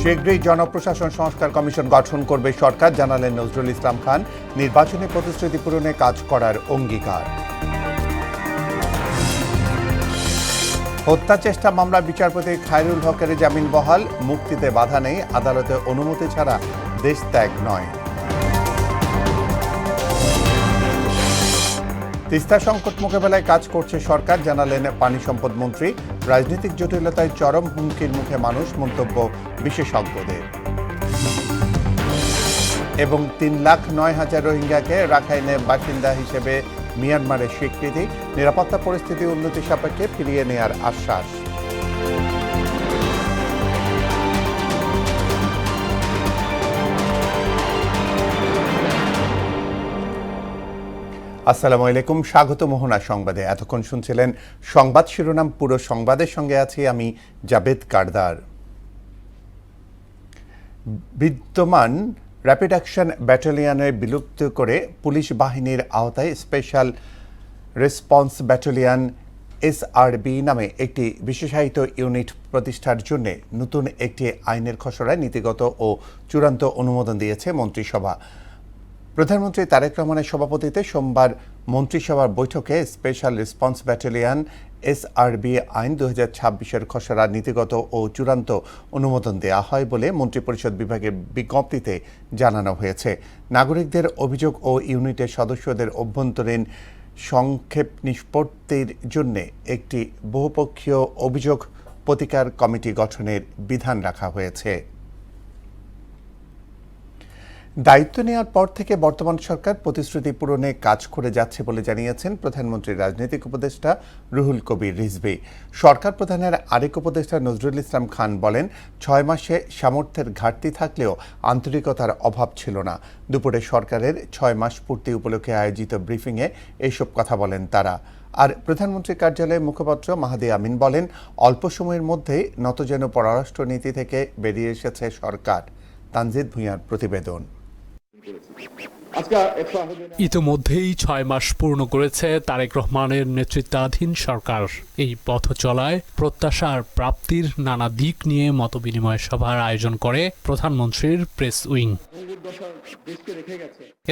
শীঘ্রই জনপ্রশাসন সংস্কার কমিশন গঠন করবে সরকার, জানালেন নজরুল ইসলাম খান। নির্বাচনী প্রতিশ্রুতি পূরণে কাজ করার অঙ্গীকার। হত্যা চেষ্টা মামলা বিচারপতি খায়রুল হকের জামিন বহাল, মুক্তিতে বাধা নেই, আদালতে অনুমতি ছাড়া দেশ ত্যাগ নয়। তিস্তা সংকট মোকাবেলায় কাজ করছে সরকার, জানালেন পানি সম্পদ মন্ত্রী। রাজনৈতিক জটিলতায় চরম হুমকির মুখে মানুষ, মন্তব্য বিশেষজ্ঞদের। এবং 3,09,000 রোহিঙ্গাকে রাখাইনে বাসিন্দা হিসেবে মিয়ানমারের স্বীকৃতি, নিরাপত্তা পরিস্থিতি উন্নতি সাপেক্ষে ফিরিয়ে নেয়ার আশ্বাস। আসসালামু আলাইকুম, স্বাগত মোহনা সংবাদে। এতক্ষণ শুনছিলেন সংবাদ শিরোনাম। পুরো সংবাদের সঙ্গে আছি আমি জাবেদ কারদার। বিদ্যমান র্যাপিড অ্যাকশন ব্যাটালিয়নে বিলুপ্ত করে পুলিশ বাহিনীর আওতায় স্পেশাল রেসপন্স ব্যাটালিয়ন SRB নামে একটি বিশেষায়িত ইউনিট প্রতিষ্ঠার জন্য নতুন একটি আইনের খসড়ায় নীতিগত ও চূড়ান্ত অনুমোদন দিয়েছে মন্ত্রিসভা। প্রধানমন্ত্রী তারেক রহমানের সভাপতিত্বে সোমবার মন্ত্রিসভার বৈঠকে স্পেশাল রেসপন্স ব্যাটালিয়ন SRB আইন 2026-এর খসড়া নীতিগত ও চূড়ান্ত অনুমোদন দেওয়া হয় বলে মন্ত্রিপরিষদ বিভাগের বিজ্ঞপ্তিতে জানানো হয়েছে। নাগরিকদের অভিযোগ ও ইউনিটের সদস্যদের অভ্যন্তরীণ সংক্ষেপ নিষ্পত্তির জন্য একটি বহুপক্ষীয় অভিযোগ প্রতিকার কমিটি গঠনের বিধান রাখা হয়েছে। দায়িত্ব নেওয়ার পর থেকে বর্তমান সরকার প্রতিশ্রুতি পূরণে কাজ করে যাচ্ছে বলে জানিয়েছেন প্রধানমন্ত্রীর রাজনৈতিক উপদেষ্টা রুহুল কবির রিজভী। সরকার প্রধানের আরেক উপদেষ্টা নজরুল ইসলাম খান বলেন, 6 মাসে সামর্থ্যের ঘাটতি থাকলেও আন্তরিকতার অভাব ছিল না। দুপুরে সরকারের 6 মাস পূর্তি উপলক্ষে আয়োজিত ব্রিফিংয়ে এইসব কথা বলেন তারা। আর প্রধানমন্ত্রীর কার্যালয়ের মুখপাত্র মাহাদি আমিন বলেন, অল্প সময়ের মধ্যেই নতজানু পররাষ্ট্রনীতি থেকে বেরিয়ে এসেছে সরকার। তানজিদ ভূঁইয়ার প্রতিবেদন। ইতোমধ্যেই 6 মাস পূর্ণ করেছে তারেক রহমানের নেতৃত্বাধীন সরকার। এই পথ চলায় প্রত্যাশা আর প্রাপ্তির নানা দিক নিয়ে মতবিনিময় সভার আয়োজন করে প্রধানমন্ত্রীর প্রেস উইং।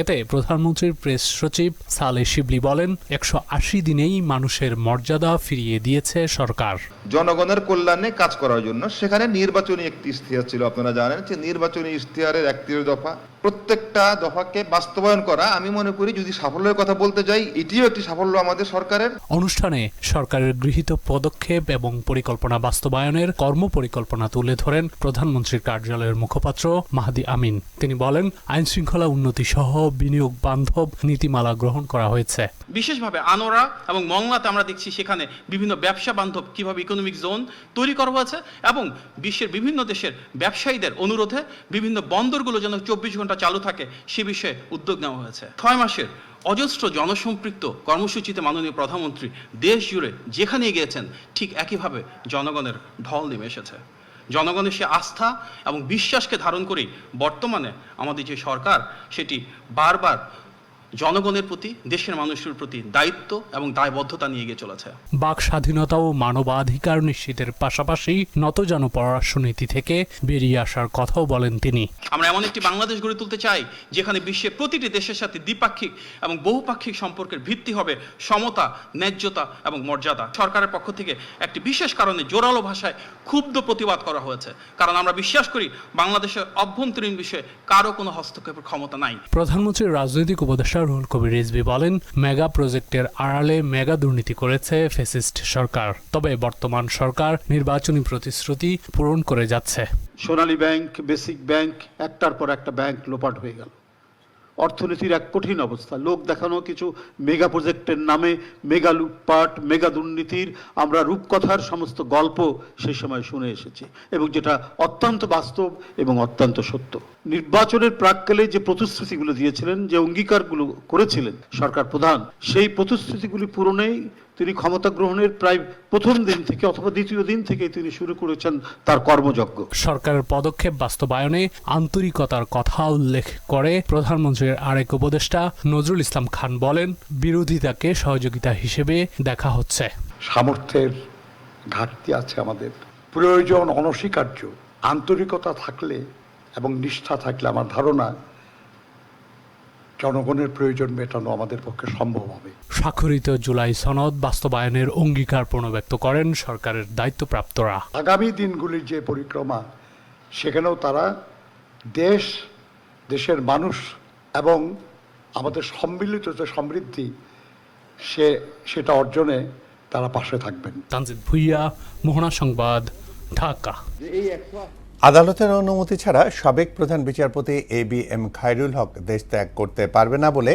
এতে প্রধানমন্ত্রীর প্রেস সচিব সালেহ শিবলি বলেন, 180 দিনেই মানুষের মর্যাদা ফিরিয়ে দিয়েছে সরকার। জনগণের কল্যাণে কাজ করার জন্য সেখানে নির্বাচনী একটি ইশতেহার ছিল। আপনারা জানেন যে নির্বাচনী ইশতেহারের 31 দফা, প্রত্যেকটা দফাকে বাস্তবায়ন করা, আমি মনে করি যদি সাফল্যের কথা বলতে যাই, এটিও একটি সাফল্য আমাদের সরকারের। অনুষ্ঠানে সরকারের গৃহীত পদক্ষেপ এবং পরিকল্পনা বাস্তবায়নের কর্মপরিকল্পনা তুলে ধরেন প্রধানমন্ত্রীর কার্যালয়ের মুখপাত্র মাহাদি আমিন। তিনি বলেন, আইন শৃঙ্খলা উন্নতি সহ বিনিয়োগ বান্ধব নীতিমালা গ্রহণ করা হয়েছে। বিশেষভাবে আনোয়ারা এবং মংলাতে আমরা দেখছি সেখানে বিভিন্ন ব্যবসা বান্ধব কিভাবে ইকোনমিক জোন তৈরি করা হয়েছে এবং বিশ্বের বিভিন্ন দেশের ব্যবসায়ীদের অনুরোধে বিভিন্ন বন্দরগুলো যেন 24 ঘন্টা চালু থাকে সে বিষয়ে উদ্যোগ নেওয়া হয়েছে। 6 মাসের অজস্র জনসম্পৃক্ত কর্মসূচিতে মাননীয় প্রধানমন্ত্রী দেশ জুড়ে যেখানে গিয়েছেন ঠিক একইভাবে জনগণের ঢল নেমে এসেছে। জনগণের সে আস্থা এবং বিশ্বাসকে ধারণ করেই বর্তমানে আমাদের যে সরকার সেটি বারবার জনগণের প্রতি, দেশের মানুষের প্রতি দায়িত্ব এবং দায়বদ্ধতা নিয়ে গিয়ে চলেছে। বাক স্বাধীনতা ও মানবাধিকার নিশ্চিতের পাশাপাশি নতজানু পররাষ্ট্রনীতি থেকে বেরিয়ে আসার কথাও বলেন তিনি। আমরা এমন একটি বাংলাদেশ গড়ে তুলতে চাই যেখানে বিশ্বের প্রতিটি দেশের সাথে দ্বিপাক্ষিক এবং বহুপাক্ষিক সম্পর্কের ভিত্তি হবে সমতা, ন্যায্যতা এবং মর্যাদা। সরকারের পক্ষ থেকে একটি বিশেষ কারণে জোরালো ভাষায় ক্ষুব্ধ প্রতিবাদ করা হয়েছে, কারণ আমরা বিশ্বাস করি বাংলাদেশের অভ্যন্তরীণ বিষয়ে কারো কোনো হস্তক্ষেপের ক্ষমতা নাই। প্রধানমন্ত্রীর রাজনৈতিক উপদেষ্টা রুহুল কবির রিজভী বলেন, মেগা প্রজেক্টের আড়ালে মেগা দুর্নীতি করেছে ফ্যাসিস্ট সরকার। তবে বর্তমান সরকার নির্বাচনী প্রতিশ্রুতি পূরণ করে যাচ্ছে। সোনালী ব্যাংক, বেসিক ব্যাংক, একটার পর একটা ব্যাংক লোপাট হয়ে গেল। অর্থনীতির এক কঠিন অবস্থা। লোক দেখানো কিছু মেগা প্রজেক্টের নামে মেগা লুটপাট, মেগা দুর্নীতির আমরা রূপকথার সমস্ত গল্প সেই সময় শুনে এসেছি এবং যেটা অত্যন্ত বাস্তব এবং অত্যন্ত সত্য। নির্বাচনের প্রাক্কালে যে প্রতিশ্রুতিগুলো দিয়েছিলেন, যে অঙ্গীকারগুলো করেছিলেন সরকার প্রধান, সেই প্রতিশ্রুতিগুলি পূরণেই তিনি ক্ষমতা গ্রহণের প্রায় প্রথম দিন থেকে অথবা দ্বিতীয় দিন থেকে তিনি শুরু করেছেন তার কর্মযজ্ঞ। সরকারের পদক্ষেপ বাস্তবায়নে আন্তরিকতার কথা উল্লেখ করে প্রধানমন্ত্রীর আরেক উপদেষ্টা নজরুল ইসলাম খান বলেন, বিরোধিতাকে সহযোগিতা হিসেবে দেখা হচ্ছে। সামর্থ্যের ঘাটতি আছে আমাদের, প্রয়োজন অনস্বীকার্য, আন্তরিকতা থাকলে এবং নিষ্ঠা থাকলে আমার ধারণা জনগণের প্রয়োজন মেটানো আমাদের পক্ষে সম্ভব হবে। স্বাক্ষরিত জুলাই সনদ বাস্তবায়নের অঙ্গীকার পুনর্ব্যক্ত করেন সরকারের দায়িত্বপ্রাপ্তরা। আগামী দিনগুলির যে পরিক্রমা, সেখানেও তারা দেশের মানুষ এবং আমাদের সম্মিলিত যে সমৃদ্ধি সেটা অর্জনে তারা পাশে থাকবেন। তানজিদ ভুইয়া, মোহনা সংবাদ, ঢাকা। আদালতের অনুমতি ছাড়া সাবেক প্রধান বিচারপতি ABM খায়রুল হক দেশ ত্যাগ করতে পারবে না বলে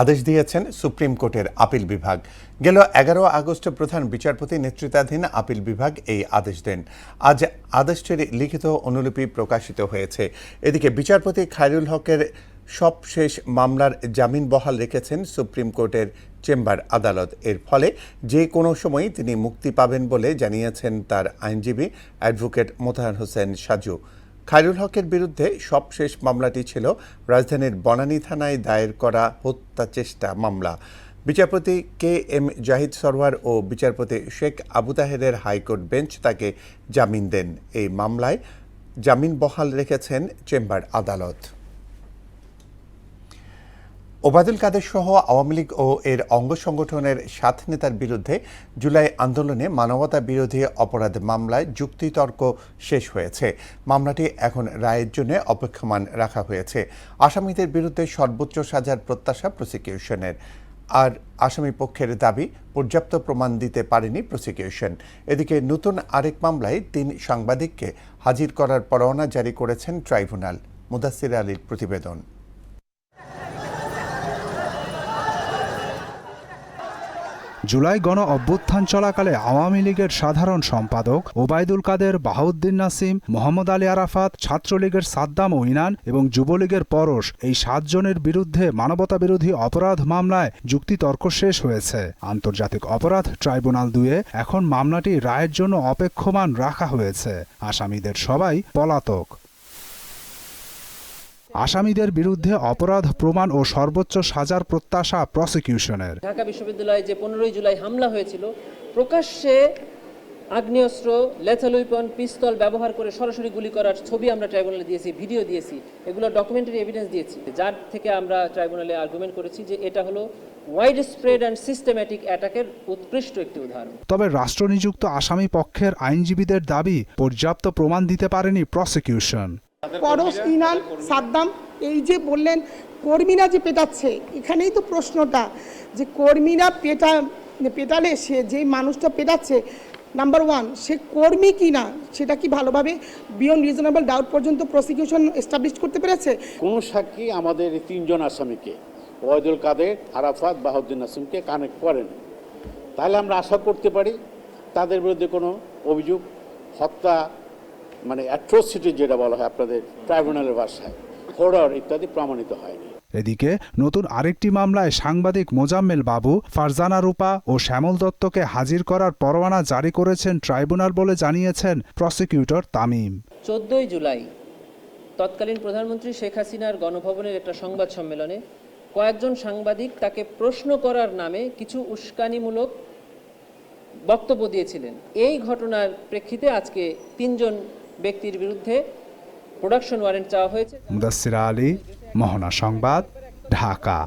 আদেশ দিয়েছেন সুপ্রিম কোর্টের আপিল বিভাগ। গেল 11 আগস্ট প্রধান বিচারপতি নেতৃত্বাধীন আপিল বিভাগ এই আদেশ দেন। আজ আদেশটির লিখিত অনুলিপি প্রকাশিত হয়েছে। এদিকে বিচারপতি খায়রুল হকের সবশেষ মামলার জামিন বহাল রেখেছেন সুপ্রিম কোর্টের চেম্বার আদালত। এর ফলে যে কোনো সময়ই তিনি মুক্তি পাবেন বলে জানিয়েছেন তার আইনজীবী অ্যাডভোকেট মোতাহার হোসেন সাজু। খায়রুল হকের বিরুদ্ধে সবশেষ মামলাটি ছিল রাজধানীর বনানী থানায় দায়ের করা হত্যা চেষ্টা মামলা। বিচারপতি KM জাহিদ সরওয়ার ও বিচারপতি শেখ আবু তাহেরের হাইকোর্ট বেঞ্চ তাকে জামিন দেন। এই মামলায় জামিন বহাল রেখেছেন চেম্বার আদালত। ওবায়দুল কাদের সহ আওয়ামী লীগ ও এর অঙ্গ সংগঠনের 7 নেতার বিরুদ্ধে জুলাই আন্দোলনে মানবতা বিরোধী অপরাধ মামলায় যুক্তিতর্ক শেষ হয়েছে। মামলাটি এখন রায়ের জন্য অপেক্ষমান রাখা হয়েছে। আসামিদের বিরুদ্ধে সর্বোচ্চ সাজার প্রত্যাশা প্রসিকিউশনের। আর আসামি পক্ষের দাবি পর্যাপ্ত প্রমাণ দিতে পারেনি প্রসিকিউশন। এদিকে নতুন আরেক মামলায় 3 সাংবাদিককে হাজির করার পরোয়ানা জারি করেছেন ট্রাইব্যুনাল। মুদাসসির আলীর প্রতিবেদন। জুলাই গণ অভ্যুত্থান চলাকালে আওয়ামী লীগের সাধারণ সম্পাদক ওবায়দুল কাদের, বাহাউদ্দিন নাসিম, মোহাম্মদ আলী আরাফাত, ছাত্রলীগের সাদ্দাম ও ইনান এবং যুবলীগের পরশ, এই 7 জনের বিরুদ্ধে মানবতা বিরোধী অপরাধ মামলায় যুক্তিতর্ক শেষ হয়েছে। আন্তর্জাতিক অপরাধ ট্রাইব্যুনাল 2-এ এখন মামলাটি রায়ের জন্য অপেক্ষমান রাখা হয়েছে। আসামিদের সবাই পলাতক। আসামিদের বিরুদ্ধে অপরাধ প্রমাণ ও সর্বোচ্চ সাজার প্রত্যাশা প্রসিকিউশনের। ঢাকা বিশ্ববিদ্যালয়ে যে 15 জুলাই হামলা হয়েছিল, প্রকাশ্যে আগ্নেয়াস্ত্র, লেথাল উইপন, পিস্তল ব্যবহার করে সরাসরি গুলি করার ছবি আমরা ট্রাইব্যুনালে দিয়েছি, ভিডিও দিয়েছি, এগুলো ডকুমেন্টারি এভিডেন্স দিয়েছি, যার থেকে আমরা ট্রাইব্যুনালে আর্গুমেন্ট করেছি যে এটা হলো ওয়াইড স্প্রেড অ্যান্ড সিস্টেম্যাটিক অ্যাটাকের উৎকৃষ্ট একটি উদাহরণ। তবে রাষ্ট্রনিযুক্ত আসামি পক্ষের আইনজীবীদের দাবি পর্যাপ্ত প্রমাণ দিতে পারেনি প্রসিকিউশন। পরশ, ইনান, সাদ্দাম, এই যে বললেন কর্মীরা যে পেটাচ্ছে, এখানেই তো প্রশ্নটা যে কর্মীরা পেটালে সে যেই মানুষটা পেটাচ্ছে, নাম্বার 1 সে কর্মী কি না সেটা কি ভালোভাবে বিয়ন্ড রিজনেবল ডাউট পর্যন্ত প্রসিকিউশন এস্টাবলিশ করতে পেরেছে? কোন সাক্ষী আমাদের এই 3 জন আসামিকে ওবায়দুল কাদের, আরাফাত, বাহাউদ্দিন নাসিমকে কানেক্ট করেন। তাহলে আমরা আশা করতে পারি তাদের বিরুদ্ধে কোনো অভিযোগ, হত্যা মানে অ্যাট্রোসিটি যেটা বলা হয় আপনাদের ট্রাইব্যুনালের ভাষায়, হরর ইত্যাদি প্রমাণিত হয়নি। এদিকে নতুন আরেকটি মামলায় সাংবাদিক মোজাম্মেল বাবু, ফারজানা রূপা ও শ্যামল দত্তকে হাজির করার পরোয়ানা জারি করেছেন ট্রাইব্যুনাল বলে জানিয়েছেন প্রসিকিউটর তামিম। 14 জুলাই তৎকালীন প্রধানমন্ত্রী শেখ হাসিনার গণভবনের একটা সংবাদ সম্মেলনে কয়েকজন সাংবাদিক তাকে প্রশ্ন করার নামে কিছু উস্কানিমূলক বক্তব্য দিয়েছিলেন। এই ঘটনার প্রেক্ষিতে আজকে 3 জন ব্যক্তির বিরুদ্ধে প্রোডাকশন ওয়ারেন্ট চাওয়া হয়েছে। মুদাসসির আলী, মোহনা সংবাদ, ঢাকা।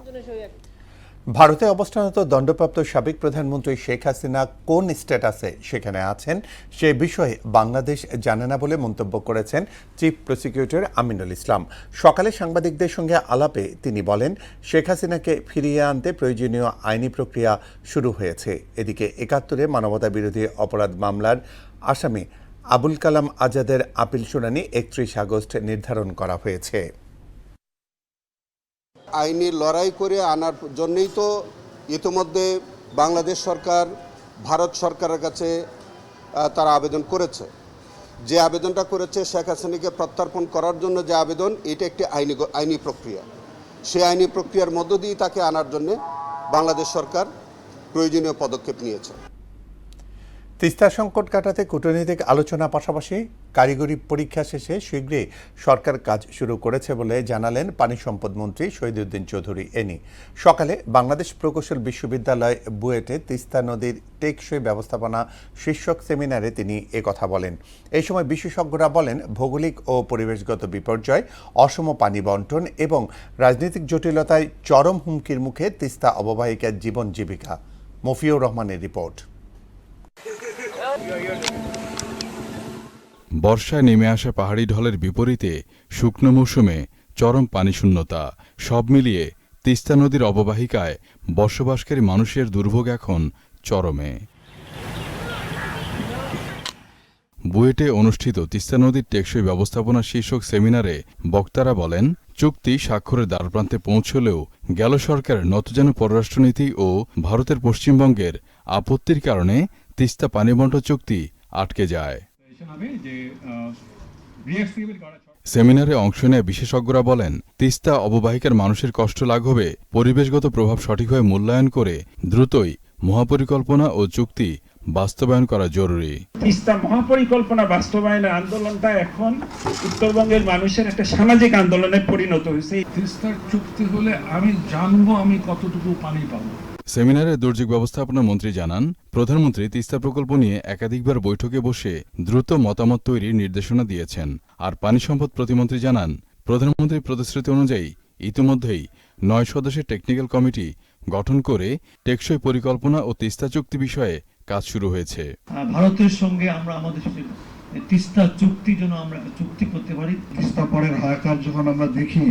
ভারতে অবস্থানরত দণ্ডপ্রাপ্ত সাবেক প্রধানমন্ত্রী শেখ হাসিনা কোন স্ট্যাটাসে সেখানে আছেন সে বিষয়ে বাংলাদেশ জানে না বলে মন্তব্য করেছেন চিফ প্রসিকিউটর আমিনুল ইসলাম। সকালে সাংবাদিকদের সঙ্গে আলাপে তিনি বলেন, শেখ হাসিনাকে ফিরিয়ে আনতে প্রয়োজনীয় আইনি প্রক্রিয়া শুরু হয়েছে। এদিকে 71-এ মানবতা বিরোধী অপরাধ মামলার আসামি আবুল কালাম আজাদের আপিল শুনানি 31 আগস্ট নির্ধারণ করা হয়েছে। আইনি লড়াই করে আনার জন্যই তো ইতিমধ্যে বাংলাদেশ সরকার ভারত সরকারের কাছে তারা আবেদন করেছে। যে আবেদনটা করেছে শেখ হাসিনাকে প্রত্যর্পণ করার জন্য যে আবেদন, এটা একটি আইনি প্রক্রিয়া। সেই আইনি প্রক্রিয়ার মধ্য দিয়ে তাকে আনার জন্য বাংলাদেশ সরকার প্রয়োজনীয় পদক্ষেপ নিয়েছে। তিস্তা সংকট কাটাতে কূটনৈতিক আলোচনা পাশাপাশি কারিগরি পরীক্ষা শেষে শীঘ্রই সরকার কাজ শুরু করেছে বলে জানালেন পানি সম্পদ মন্ত্রী শহীদুদ্দিন চৌধুরী এনি। সকালে বাংলাদেশ প্রকৌশল বিশ্ববিদ্যালয় বুয়েটে তিস্তা নদীর টেকসই ব্যবস্থাপনা শীর্ষক সেমিনারে তিনি একথা বলেন। এই সময় বিশেষজ্ঞরা বলেন, ভৌগোলিক ও পরিবেশগত বিপর্যয়, অসম পানি বন্টন এবং রাজনৈতিক জটিলতায় চরম হুমকির মুখে তিস্তা অববাহিকার জীবন জীবিকা। মফিউর রহমানের রিপোর্ট। বর্ষায় নেমে আসা পাহাড়ি ঢলের বিপরীতে শুকনো মৌসুমে চরম পানিশূন্যতা, সব মিলিয়ে তিস্তা নদীর অববাহিকায় বসবাসকারী মানুষের দুর্ভোগ এখন চরমে। বুয়েটে অনুষ্ঠিত তিস্তা নদীর টেকসই ব্যবস্থাপনা শীর্ষক সেমিনারে বক্তারা বলেন, চুক্তি স্বাক্ষরের দ্বারপ্রান্তে পৌঁছলেও গেল সরকারের নতজানু পররাষ্ট্রনীতি ও ভারতের পশ্চিমবঙ্গের আপত্তির কারণে তিস্তা পানি বন্টন চুক্তি আটকে যায়। সেমিনারে অংশ নেয় বিশেষজ্ঞরা বলেন, তিস্তা অববাহিকার মানুষের কষ্ট লাঘবে পরিবেশগত প্রভাব সঠিকভাবে মূল্যায়ন করে দ্রুতই মহাপরিকল্পনা ও চুক্তি বাস্তবায়ন করা জরুরি। তিস্তা মহাপরিকল্পনা বাস্তবায়নের আন্দোলনটা এখন উত্তরবঙ্গের মানুষের একটা সামাজিক আন্দোলনে পরিণত হয়েছে। তিস্তার চুক্তি হলে আমি জানবো আমি কতটুকু পানি পাবো। সেমিনারে দুর্যোগ ব্যবস্থাপনা মন্ত্রী জানান, প্রধানমন্ত্রী তিস্তা প্রকল্প নিয়ে একাধিকবার বৈঠকে বসে দ্রুত মতামত তৈরির নির্দেশনা দিয়েছেন। আর পানি সম্পদ প্রতিমন্ত্রী জানান, প্রধানমন্ত্রীর প্রতিশ্রুতি অনুযায়ী ইতিমধ্যেই 9 সদস্যের টেকনিক্যাল কমিটি গঠন করে টেকসই পরিকল্পনা ও তিস্তা চুক্তি বিষয়ে কাজ শুরু হয়েছে। ভারতের সঙ্গে আমরা আমাদের তিস্তা চুক্তি যেন আমরা চুক্তি করতে পারি। তিস্তা পরের হায়াকার যখন আমরা দেখি,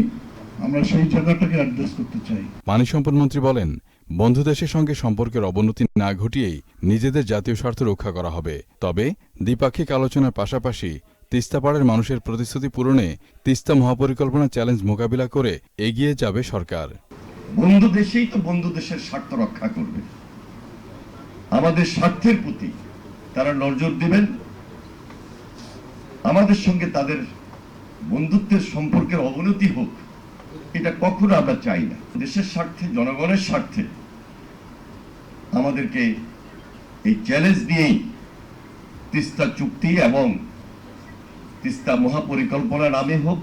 আমরা সেই জায়গাটাকে অ্যাড্রেস করতে চাই। পানি সম্পদ মন্ত্রী বলেন, বন্ধু দেশের সঙ্গে সম্পর্কের অবনতি না ঘটিয়েই নিজেদের জাতীয় স্বার্থ রক্ষা করা হবে। তবে দ্বিপাক্ষিক আলোচনার পাশাপাশি তিস্তা পাড়ের মানুষের প্রতিশ্রুতি পূরণে তিস্তা মহাপরিকল্পনা চ্যালেঞ্জ মোকাবিলা করে এগিয়ে যাবে সরকার। বন্ধু দেশেই তো বন্ধু দেশের স্বার্থ রক্ষা করবে। আমাদের স্বার্থের প্রতি তারা নজর দেবেন। আমাদের সঙ্গে তাদের বন্ধুত্বের সম্পর্কের অবনতি হোক, এটা কখনো আমরা চাই না। দেশের স্বার্থে, জনগণের স্বার্থে আমাদেরকে এই চ্যালেঞ্জ দিয়েই তিস্তা চুক্তি এবং তিস্তা মহাপরিকল্পনা নামে হোক,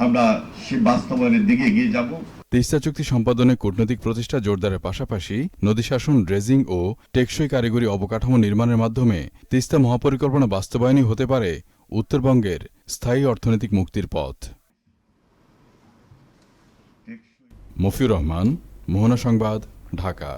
আমরা সে বাস্তবায়নের দিকে এগিয়ে যাব। তিস্তা চুক্তি সম্পাদনে কূটনৈতিক প্রচেষ্টা জোরদারের পাশাপাশি নদী শাসন, ড্রেজিং ও টেকসই কারিগরি অবকাঠামো নির্মাণের মাধ্যমে তিস্তা মহাপরিকল্পনা বাস্তবায়নই হতে পারে উত্তরবঙ্গের স্থায়ী অর্থনৈতিক মুক্তির পথ। মফিউর রহমান, মোহনা সংবাদ, ঢাকা।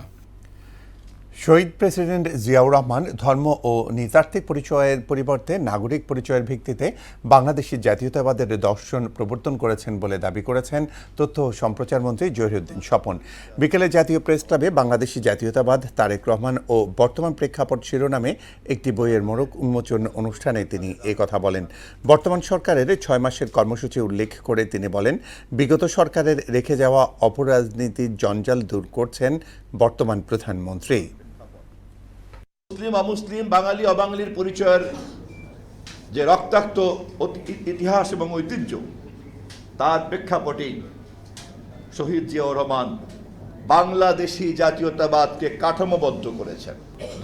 শহীদ প্রেসিডেন্ট জিয়াউর রহমান ধর্ম ও নৃতাত্ত্বিক পরিচয়ের পরিবর্তে নাগরিক পরিচয়ের ভিত্তিতে বাংলাদেশি জাতীয়তাবাদের দর্শন প্রবর্তন করেছেন বলে দাবি করেছেন তথ্য ও সম্প্রচার মন্ত্রী জহিরুদ্দিন স্বপন। বিকেলে জাতীয় প্রেস ক্লাবে বাংলাদেশি জাতীয়তাবাদ, তারেক রহমান ও বর্তমান প্রেক্ষাপট শিরোনামে একটি বইয়ের মোড়ক উন্মোচন অনুষ্ঠানে তিনি কথা বলেন। বর্তমান সরকারের 6 মাসের কর্মসূচি উল্লেখ করে তিনি বলেন, বিগত সরকারের রেখে যাওয়া অপরাজনীতির জঞ্জাল দূর করছেন বর্তমান প্রধানমন্ত্রী। মুসলিম অমুসলিম, বাঙালি অবাঙালির পরিচয়ের যে রক্তাক্ত ইতিহাস এবং ঐতিহ্য, তার প্রেক্ষাপটে শহীদ জিয়াউর রহমান বাংলাদেশি জাতীয়তাবাদকে কাঠামোবদ্ধ করেছেন।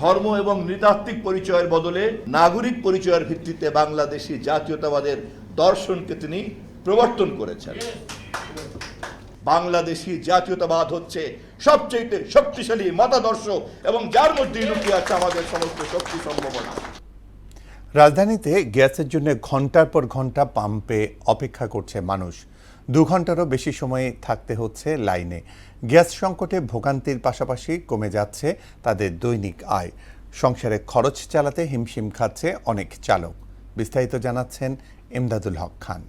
ধর্ম এবং নৃতাত্ত্বিক পরিচয়ের বদলে নাগরিক পরিচয়ের ভিত্তিতে বাংলাদেশি জাতীয়তাবাদের দর্শনকে তিনি প্রবর্তন করেছেন। বাংলাদেশি জাতীয়তাবাদ হচ্ছে সবচেয়ে শক্তিশালী মতাদর্শ এবং যার মধ্যে লুকিয়ে আছে আমাদের সমস্ত শক্তি সম্ভাবনা। রাজধানীতে গ্যাসের জন্য ঘন্টার পর ঘন্টা পাম্পে অপেক্ষা করছে মানুষ। 2 ঘন্টারও বেশি সময় থাকতে হচ্ছে লাইনে। গ্যাস সংকটে ভোগান্তির পাশাপাশি কমে যাচ্ছে তাদের দৈনিক আয়। সংসারে খরচ চালাতে হিমশিম খাচ্ছে অনেক চালক। বিস্তারিত জানাচ্ছেন ইমদাদুল হক খান।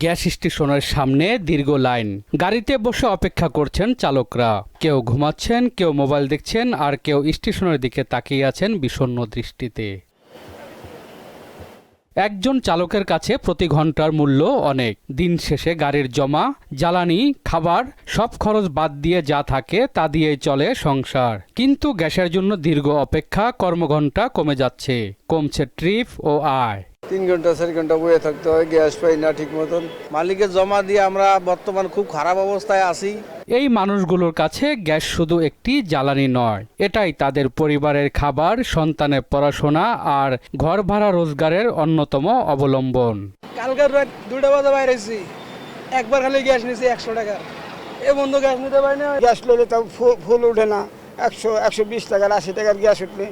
গ্যাস স্টেশনের সামনে দীর্ঘ লাইন, গাড়িতে বসে অপেক্ষা করছেন চালকরা। কেউ ঘুমাচ্ছেন, কেউ মোবাইল দেখছেন, আর কেউ স্টেশনের দিকে তাকিয়ে আছেন বিষণ্ণ দৃষ্টিতে। একজন চালকের কাছে প্রতি ঘন্টার মূল্য অনেক। দিন শেষে গাড়ির জমা, জ্বালানি, খাবার সব খরচ বাদ দিয়ে যা থাকে তা দিয়েই চলে সংসার। কিন্তু গ্যাসের জন্য দীর্ঘ অপেক্ষা, কর্মঘণ্টা কমে যাচ্ছে, কমছে ট্রিপ ও আয়। 3 ঘন্টা 4 ঘন্টা বয়ে থাকতে হয়, গ্যাস পাই না ঠিক মতন। মালিকের জমা দিয়ে আমরা বর্তমান খুব খারাপ অবস্থায় আছি। এই মানুষগুলোর কাছে গ্যাস শুধু একটি জ্বালানি নয়, এটাই তাদের পরিবারের খাবার, সন্তানের পড়াশোনা আর ঘর ভাড়া রোজগারের অন্যতম অবলম্বন। কালকের রাত 2টা বাজে বাইরেছি, একবার খালি গ্যাস নিয়েছি 100 টাকা। এ বন্ধু গ্যাস নিতে পারি না, গ্যাস লইলে তাও ফুল ওঠে না। 100-120 টাকার 80 টাকার গ্যাস উঠলে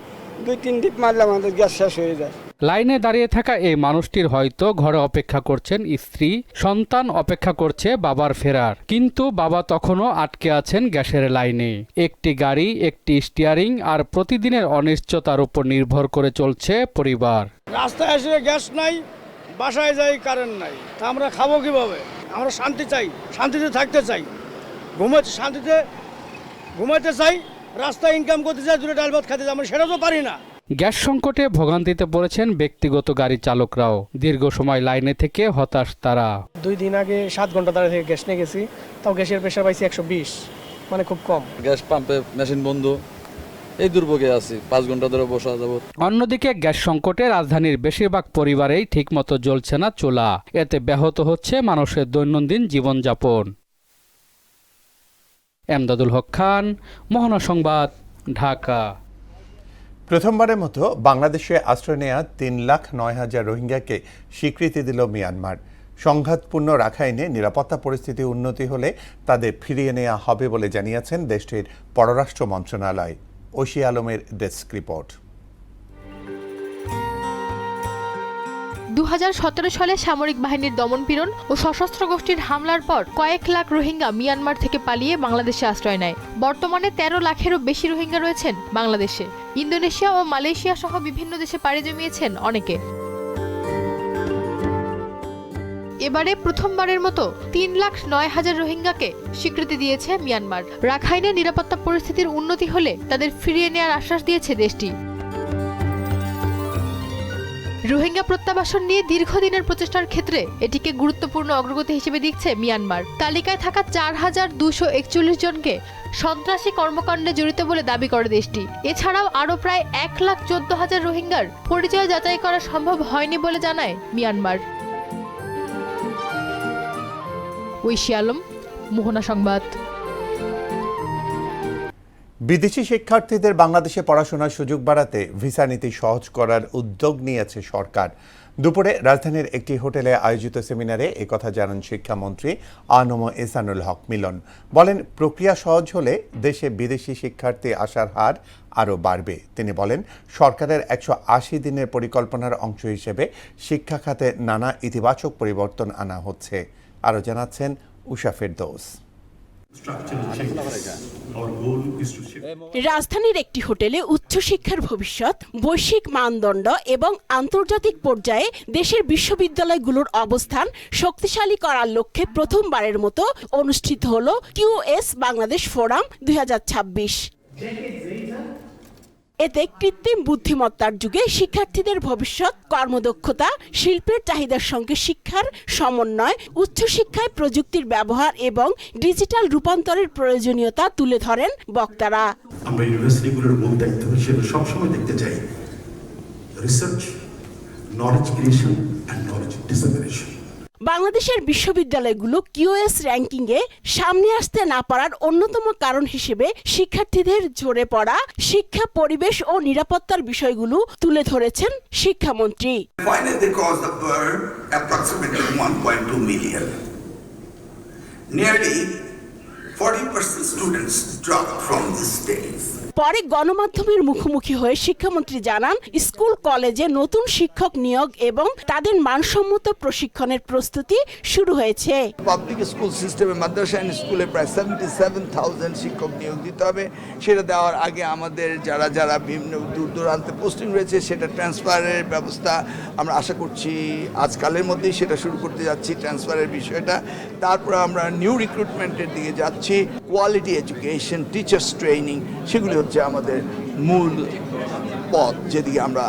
2-3 ডিপ মারলে আমাদের গ্যাস শেষ হয়ে যায়। লাইনে দাঁড়িয়ে থাকা এই মানুষটির হয়তো ঘরে অপেক্ষা করছেন স্ত্রী, সন্তান অপেক্ষা করছে বাবার ফেরার, কিন্তু বাবা তখনও আটকে আছেন গ্যাসের লাইনে। একটি গাড়ি, একটি স্টিয়ারিং আর প্রতিদিনের অনিশ্চয়তার উপর নির্ভর করে চলছে পরিবার। রাস্তায় এসে গ্যাস নাই, বাসায় যাই কারেন্ট নাই, তা আমরা খাবো কিভাবে? আমরা শান্তি চাই, শান্তিতে থাকতে চাই, শান্তিতে ঘুমাতে চাই, রাস্তায় ইনকাম করতে চাই, 2 ডাল ভাত খেতে চাই, আমরা সেটা তো পারি না। গ্যাস সংকটে ভোগান্তিতে পড়েছেন ব্যক্তিগত গাড়ি চালকরাও। দীর্ঘ সময় লাইনে থেকে হতাশ তারা। 2 দিন আগে 7 ঘন্টা দাঁড়িয়ে থেকে গ্যাস নিয়ে গেছি, তাও গ্যাসের প্রেশার পাইছি 120, মানে খুব কম। গ্যাস পাম্পে মেশিন বন্ধ, এই দুর্ভোগে আছি, 5 ঘন্টা ধরে বসা যাব। অন্যদিকে গ্যাস সংকটে রাজধানীর বেশিরভাগ পরিবারেই ঠিকমতো জ্বলছে না চুলা, এতে ব্যাহত হচ্ছে মানুষের দৈনন্দিন জীবনযাপন। এমদাদুল হক খান, মোহনা সংবাদ, ঢাকা। প্রথমবারের মতো বাংলাদেশে আশ্রয় নেয়া 3,09,000 রোহিঙ্গাকে স্বীকৃতি দিল মিয়ানমার। সংঘাতপূর্ণ রাখাইনে নিরাপত্তা পরিস্থিতি উন্নতি হলে তাদের ফিরিয়ে নেওয়া হবে বলে জানিয়েছেন দেশটির পররাষ্ট্র মন্ত্রণালয়। ঐশী আলমের ডেস্ক রিপোর্ট। 2017 সালে সামরিক বাহিনীর দমনপীড়ন ও সশস্ত্র গোষ্ঠীর হামলার পর কয়েক লাখ রোহিঙ্গা মিয়ানমার থেকে পালিয়ে বাংলাদেশে আশ্রয় নেয়। বর্তমানে 13 লাখেরও বেশি রোহিঙ্গা রয়েছেন বাংলাদেশে। ইন্দোনেশিয়া ও মালয়েশিয়া সহ বিভিন্ন দেশে পাড়ি জমিয়েছেন অনেকে। এবারে প্রথমবারের মতো 3,09,000 রোহিঙ্গাকে স্বীকৃতি দিয়েছে মিয়ানমার। রাখাইনে নিরাপত্তা পরিস্থিতির উন্নতি হলে তাদের ফিরিয়ে নেওয়ার আশ্বাস দিয়েছে দেশটি। রোহিঙ্গা প্রত্যাবাসন নিয়ে দীর্ঘদিনের প্রচেষ্টার ক্ষেত্রে এটিকে গুরুত্বপূর্ণ অগ্রগতি হিসেবে দেখছে মিয়ানমার। তালিকায় থাকা 4,241 জনকে সন্ত্রাসী কর্মকাণ্ডে জড়িত বলে দাবি করে দেশটি। এছাড়াও আরও প্রায় 1,14,000 রোহিঙ্গার পরিচয় যাচাই করা সম্ভব হয়নি বলে জানায় মিয়ানমার। ঐশী আলম, মোহনা সংবাদ। বিদেশি শিক্ষার্থীদের বাংলাদেশে পড়াশোনার সুযোগ বাড়াতে ভিসা নীতি সহজ করার উদ্যোগ নিয়েছে সরকার। দুপুরে রাজধানীর একটি হোটেলে আয়োজিত সেমিনারে একথা জানান শিক্ষামন্ত্রী আ.ন.ম এহসানুল হক মিলন। বলেন, প্রক্রিয়া সহজ হলে দেশে বিদেশি শিক্ষার্থী আসার হার আরও বাড়বে। তিনি বলেন, সরকারের 180 দিনের পরিকল্পনার অংশ হিসেবে শিক্ষা খাতে নানা ইতিবাচক পরিবর্তন আনা হচ্ছে। আরও জানাচ্ছেন উষা ফেরদৌস। রাজধানীর একটি হোটেলে উচ্চশিক্ষার ভবিষ্যৎ, বৈশ্বিক মানদণ্ড এবং আন্তর্জাতিক পর্যায়ে দেশের বিশ্ববিদ্যালয়গুলোর অবস্থান শক্তিশালী করার লক্ষ্যে প্রথমবারের মতো অনুষ্ঠিত হল QS বাংলাদেশ ফোরাম 2026। এতে কৃত্রিম বুদ্ধিমত্তার যুগে শিক্ষার্থীদের ভবিষ্যৎ, কর্মদক্ষতা, শিল্পের চাহিদার সঙ্গে শিক্ষার সমন্বয়, উচ্চশিক্ষায় প্রযুক্তির ব্যবহার এবং ডিজিটাল রূপান্তরের প্রয়োজনীয়তা তুলে ধরেন বক্তারা। আমরা ইউনিভার্সিটিগুলোর মূল দায়িত্ব হিসেবে সবসময় দেখতে চাই research, knowledge creation and knowledge dissemination. বাংলাদেশের বিশ্ববিদ্যালয়গুলো QS র্যাঙ্কিংয়ে সামনে আসতে না পারার অন্যতম কারণ হিসেবে শিক্ষার্থীদের ঝরে পড়া শিক্ষা পরিবেশ ও নিরাপত্তার বিষয়গুলো তুলে ধরেছেন শিক্ষামন্ত্রী। Finally, they caused the burn approximately 1.2 million. Nearly 40% students dropped from this stage. পরে গণমাধ্যমের মুখোমুখি হয়ে শিক্ষামন্ত্রী জানান, স্কুল কলেজে নতুন শিক্ষক নিয়োগ এবং তাদের মানসম্মত প্রশিক্ষণের প্রস্তুতি শুরু হয়েছে। পাবলিক স্কুল সিস্টেমে মাদ্রাসা এন্ড স্কুলে প্রায় 77,000 শিক্ষক নিয়োগ দিতে হবে। সেটা দেওয়ার আগে আমাদের যারা বিভিন্ন দূর দূরান্তে পোস্টিং রয়েছে সেটা ট্রান্সফারের ব্যবস্থা আমরা আশা করছি আজকালের মধ্যেই সেটা শুরু করতে যাচ্ছি, ট্রান্সফারের বিষয়টা। তারপর আমরা নিউ রিক্রুটমেন্টের দিকে যাচ্ছি। কোয়ালিটি এডুকেশন, টিচার্স ট্রেনিং, সেগুলি হচ্ছে আমাদের মূল পথ যেদিকে আমরা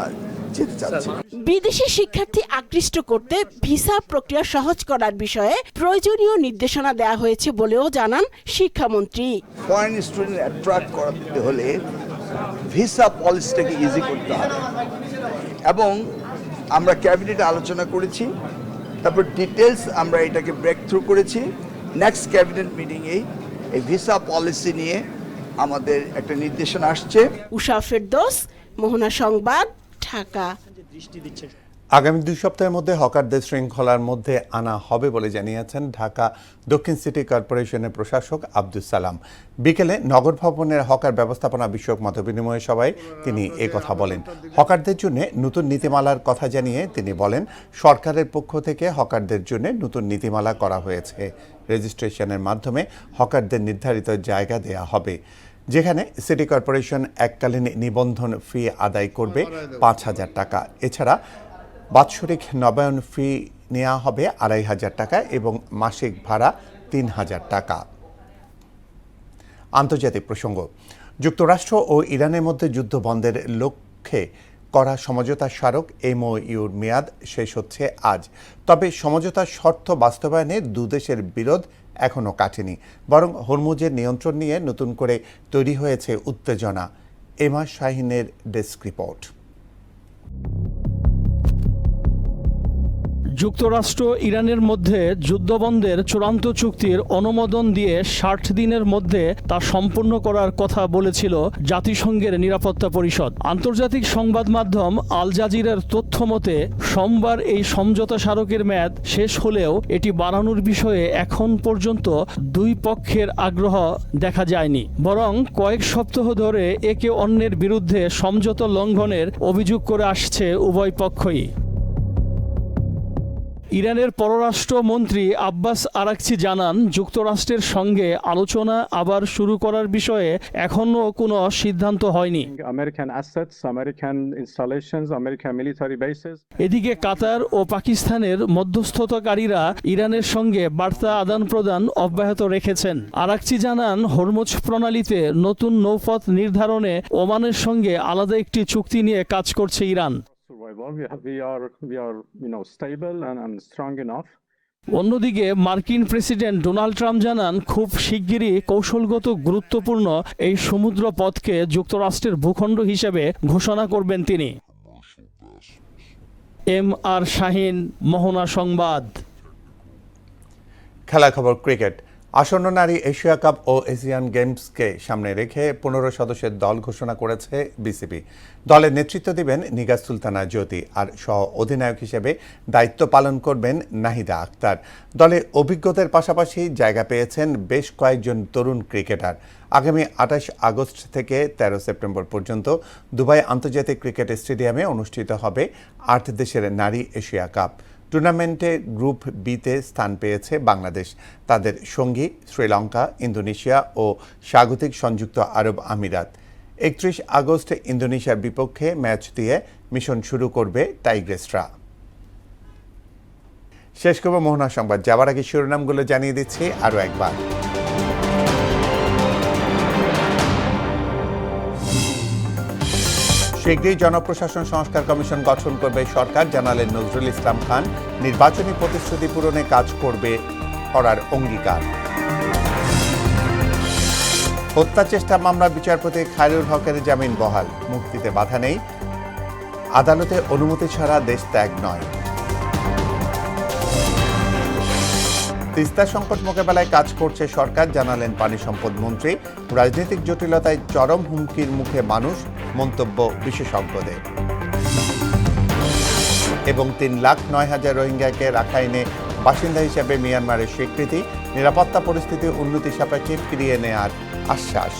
যেতে চাচ্ছি। বিদেশি শিক্ষার্থী আকৃষ্ট করতে ভিসা প্রক্রিয়া সহজ করার বিষয়ে প্রয়োজনীয় নির্দেশনা দেওয়া হয়েছে বলেও জানান শিক্ষামন্ত্রী। ফরেন স্টুডেন্ট অ্যাট্রাক্ট করাতে হলে ভিসা পলিসিটাকে ইজি করতে হবে এবং আমরা ক্যাবিনেটে আলোচনা করেছি, তারপর ডিটেলস আমরা এটাকে ব্রেক থ্রু করেছি। নেক্সট ক্যাবিনেট মিটিংয়েই এই ভিসা পলিসি নিয়ে আমাদের একটা নির্দেশনা আসছে। উষা ফেরদৌস, মোহনা সংবাদ, ঢাকা। আগামী 2 সপ্তাহের মধ্যে হকারদের শৃঙ্খলার মধ্যে আনা হবে বলে জানিয়েছেন ঢাকা দক্ষিণ সিটি কর্পোরেশনের প্রশাসক আব্দুস সালাম। বিকেলে নগর ভবনের হকার ব্যবস্থাপনা বিষয়ক মতবিনিময় সভায় তিনি কথা বলেন। হকারদের জন্য নতুন নীতিমালার কথা জানিয়ে তিনি বলেন, সরকারের পক্ষ থেকে হকারদের জন্য নতুন নীতিমালা করা হয়েছে। রেজিস্ট্রেশনের মাধ্যমে হকারদের নির্ধারিত জায়গা দেয়া হবে, যেখানে সিটি কর্পোরেশন এককালীন নিবন্ধন ফি আদায় করবে 5,000 টাকা। এছাড়া বাৎসরিক নবায়ন ফি নেওয়া হবে 2,500 টাকা এবং মাসিক ভাড়া 3,000 টাকা। আন্তর্জাতিক প্রসঙ্গ। যুক্তরাষ্ট্র ও ইরানের মধ্যে যুদ্ধ বন্ধের লক্ষ্যে করা সমঝোতা স্মারক MOUর মেয়াদ শেষ হচ্ছে আজ। তবে সমঝোতার শর্ত বাস্তবায়নে দুদেশের বিরোধ এখনও কাটেনি, বরং হরমুজের নিয়ন্ত্রণ নিয়ে নতুন করে তৈরি হয়েছে উত্তেজনা। এমা শাহিনের ডেস্ক রিপোর্ট। যুক্তরাষ্ট্র ইরানের মধ্যে যুদ্ধবন্ধের চূড়ান্ত চুক্তির অনুমোদন দিয়ে 60 দিনের মধ্যে তা সম্পূর্ণ করার কথা বলেছিল জাতিসংঘের নিরাপত্তা পরিষদ। আন্তর্জাতিক সংবাদ মাধ্যম আল জাজিরার তথ্য মতে সোমবার এই সমঝোতা স্মারকের মেয়াদ শেষ হলেও এটি বাড়ানোর বিষয়ে এখন পর্যন্ত দুই পক্ষের আগ্রহ দেখা যায়নি, বরং কয়েক সপ্তাহ ধরে একে অন্যের বিরুদ্ধে সমঝোতা লঙ্ঘনের অভিযোগ করে আসছে উভয় পক্ষই। ইরানের পররাষ্ট্রমন্ত্রী আব্বাস আরাকচি জানান, যুক্তরাষ্ট্রের সঙ্গে আলোচনা আবার শুরু করার বিষয়ে এখনও কোনো সিদ্ধান্ত হয়নি। এদিকে কাতার ও পাকিস্তানের মধ্যস্থতাকারীরা ইরানের সঙ্গে বার্তা আদান প্রদান অব্যাহত রেখেছেন। আরাকচি জানান, হরমুজ প্রণালীতে নতুন নৌপথ নির্ধারণে ওমানের সঙ্গে আলাদা একটি চুক্তি নিয়ে কাজ করছে ইরান। অন্যদিকে মার্কিন প্রেসিডেন্ট ডোনাল্ড ট্রাম্প জানান, খুব শিগগিরই কৌশলগত গুরুত্বপূর্ণ এই সমুদ্র পথকে যুক্তরাষ্ট্রের ভূখণ্ড হিসেবে ঘোষণা করবেন তিনি। MR শাহিন, মোহনা সংবাদ। খেলা খবর ক্রিকেট। আসন্ন নারী এশিয়া কাপ ও এশিয়ান গেমসকে সামনে রেখে 15 সদস্যের দল ঘোষণা করেছে বিসিবি। দলের নেতৃত্ব দিবেন নিগার সুলতানা জ্যোতি, আর সহ অধিনায়ক হিসেবে দায়িত্ব পালন করবেন নাহিদা আক্তার। দলে অভিজ্ঞতার পাশাপাশি জায়গা পেয়েছেন বেশ কয়েকজন তরুণ ক্রিকেটার। আগামী 28 আগস্ট থেকে 13 সেপ্টেম্বর পর্যন্ত দুবাই আন্তর্জাতিক ক্রিকেট স্টেডিয়ামে অনুষ্ঠিত হবে 8 দেশের নারী এশিয়া কাপ। টুর্নামেন্টে গ্রুপ বিতে স্থান পেয়েছে বাংলাদেশ। তাদের সঙ্গী শ্রীলঙ্কা, ইন্দোনেশিয়া ও স্বাগতিক সংযুক্ত আরব আমিরাত। 31 আগস্ট ইন্দোনেশিয়ার বিপক্ষে ম্যাচ দিয়ে মিশন শুরু করবে টাইগ্রেসরা। শেষ করব মোহনা সংবাদ। যাবার আগে শিরোনামগুলো জানিয়ে দিচ্ছি আরও একবার। শীঘ্রই জনপ্রশাসন সংস্কার কমিশন গঠন করবে সরকার, জানালেন নজরুল ইসলাম খান। নির্বাচনী প্রতিশ্রুতি পূরণে কাজ করার অঙ্গীকার। হত্যা চেষ্টা মামলার বিচারপতি খায়রুল হকের জামিন বহাল, মুক্তিতে বাধা নেই, আদালতে অনুমতি ছাড়া দেশ ত্যাগ নয়। তিস্তা সংকট মোকাবেলায় কাজ করছে সরকার, জানালেন পানি সম্পদ মন্ত্রী। রাজনৈতিক জটিলতায় চরম হুমকির মুখে মানুষ, মন্তব্য বিশেষজ্ঞদের। এবং 3,09,000 রোহিঙ্গাকে রাখাইনে বাসিন্দা হিসেবে মিয়ানমারের স্বীকৃতি, নিরাপত্তা পরিস্থিতি উন্নতি সাপেক্ষে ফিরিয়ে নেওয়ার আশ্বাস।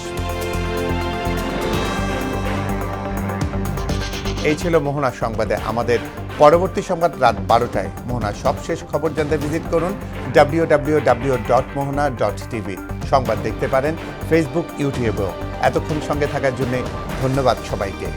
এই ছিল মোহনা সংবাদে। আমাদের পরবর্তী সংবাদ রাত 12টায়। মোহনার সবশেষ খবর জানতে ভিজিট করুন www.mohana.tv। সংবাদ দেখতে পারেন ফেসবুক, ইউটিউবেও। এতক্ষণ সঙ্গে থাকার জন্য ধন্যবাদ সবাইকে।